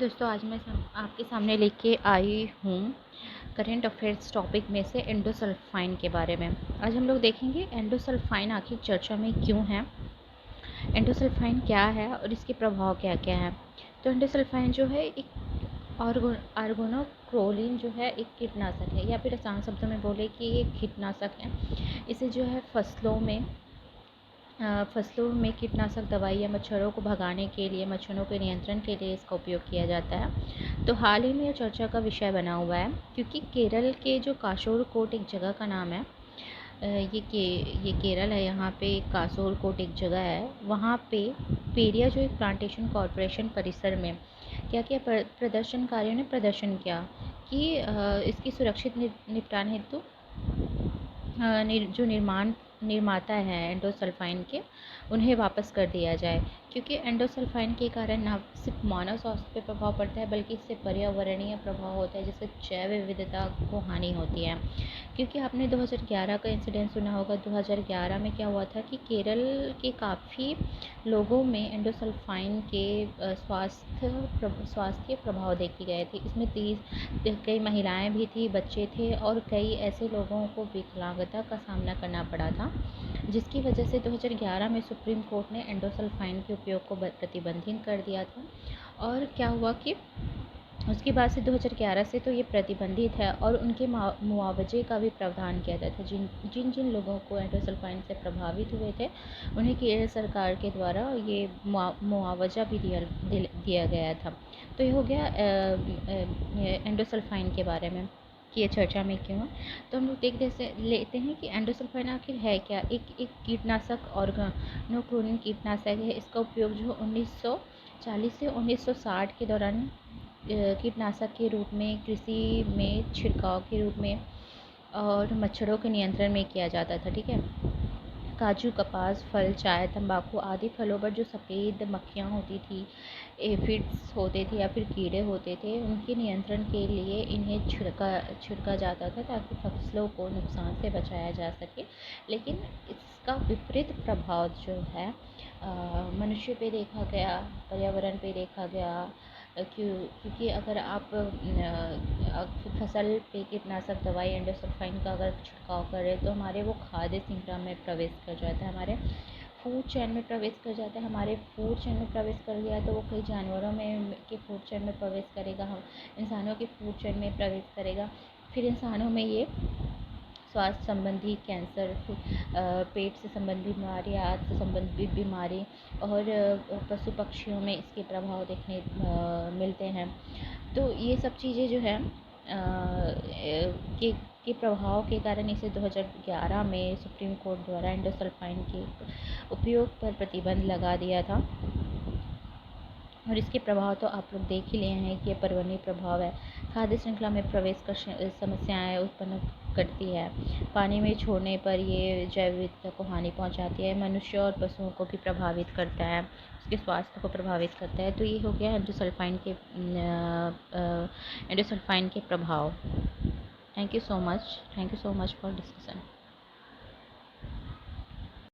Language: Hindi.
दोस्तों आज मैं आपके सामने लेके आई हूँ करंट अफेयर्स टॉपिक में से एंडोसल्फाइन के बारे में। आज हम लोग देखेंगे एंडोसल्फाइन आखिर चर्चा में क्यों है, एंडोसल्फाइन क्या है और इसके प्रभाव क्या क्या है। तो एंडोसल्फाइन जो है एक आर्गोनोक्लोरीन जो है एक कीटनाशक है, या फिर आसान शब्दों में बोले कि ये कीटनाशक है। इसे जो है फसलों में कीटनाशक दवाई या मच्छरों को भगाने के लिए, मच्छरों के नियंत्रण के लिए इसका उपयोग किया जाता है। तो हाल ही में यह चर्चा का विषय बना हुआ है क्योंकि केरल के जो कासोरकोट एक जगह का नाम है, ये केरल है। यहाँ पे कासोरकोट एक जगह है, वहाँ पे पेरिया जो एक प्लांटेशन कॉरपोरेशन परिसर में क्या किया, प्रदर्शनकारियों ने प्रदर्शन किया कि इसकी सुरक्षित निपटान हेतु जो निर्माता हैं एंडोसल्फाइन के, उन्हें वापस कर दिया जाए, क्योंकि एंडोसल्फाइन के कारण न सिर्फ मानव स्वास्थ्य पर प्रभाव पड़ता है बल्कि इससे पर्यावरणीय प्रभाव होता है, जिससे जैव विविधता को हानि होती है। क्योंकि आपने 2011 का इंसिडेंट सुना होगा। 2011 में क्या हुआ था कि केरल के काफ़ी लोगों में एंडोसल्फाइन के स्वास्थ्य प्रभाव देखे गए थे। इसमें कई महिलाएं भी थी, बच्चे थे और कई ऐसे लोगों को विकलांगता का सामना करना पड़ा था, जिसकी वजह से 2011 में सुप्रीम कोर्ट ने एंडोसल्फाइन के उपयोग को प्रतिबंधित कर दिया था। और क्या हुआ कि उसके बाद से 2011 से तो ये प्रतिबंधित है और उनके मुआवजे का भी प्रावधान किया गया था। जिन लोगों को एंडोसल्फाइन से प्रभावित हुए थे उन्हें केरल सरकार के द्वारा ये मुआवजा भी दिया गया था। तो ये हो गया एंडोसल्फाइन के बारे में कि ये चर्चा में क्यों है। तो हम लोग लेते हैं कि एंडोसल्फाइन आखिर है क्या। एक कीटनाशक, ऑर्गेनोक्लोरीन कीटनाशक है। इसका उपयोग जो 1940 से 1960 के दौरान कीटनाशक के रूप में, कृषि में छिड़काव के रूप में और मच्छरों के नियंत्रण में किया जाता था। ठीक है। काजू, कपास, फल, चाय, तंबाकू आदि फलों पर जो सफ़ेद मक्खियाँ होती थी, एफिड्स होते थे या फिर कीड़े होते थे, उनके नियंत्रण के लिए इन्हें छिड़का जाता था ताकि फसलों को नुकसान से बचाया जा सके। लेकिन इसका विपरीत प्रभाव जो है मनुष्य पे देखा गया, पर्यावरण पे देखा गया। क्योंकि अगर आप फसल पे कीटनाशक दवाई एंडोसल्फाइन का अगर छिड़काव करें तो हमारे वो खाद्य श्रृंखला में प्रवेश कर जाता है, हमारे फूड चेन में प्रवेश कर जाता है। हमारे फूड चेन में प्रवेश कर गया तो वो कई जानवरों में के फूड चेन में प्रवेश करेगा, हम इंसानों के फूड चेन में प्रवेश करेगा। फिर इंसानों में ये स्वास्थ्य संबंधी कैंसर, पेट से संबंधित बीमारी, आंत से संबंधित बीमारी और पशु पक्षियों में इसके प्रभाव देखने मिलते हैं। तो ये सब चीज़ें जो है के प्रभाव के कारण इसे 2011 में सुप्रीम कोर्ट द्वारा एंडोसल्फाइन के उपयोग पर प्रतिबंध लगा दिया था। और इसके प्रभाव तो आप लोग देख ही लिए हैं कि पर्यावरणीय प्रभाव है, खाद्य श्रृंखला में प्रवेश कर समस्याएं उत्पन्न करती है, पानी में छोड़ने पर ये जैव विविधता को हानि पहुंचाती है, मनुष्य और पशुओं को भी प्रभावित करता है, उसके स्वास्थ्य को प्रभावित करता है। तो ये हो गया एंडोसल्फाइन के प्रभाव। Thank you so much for discussion.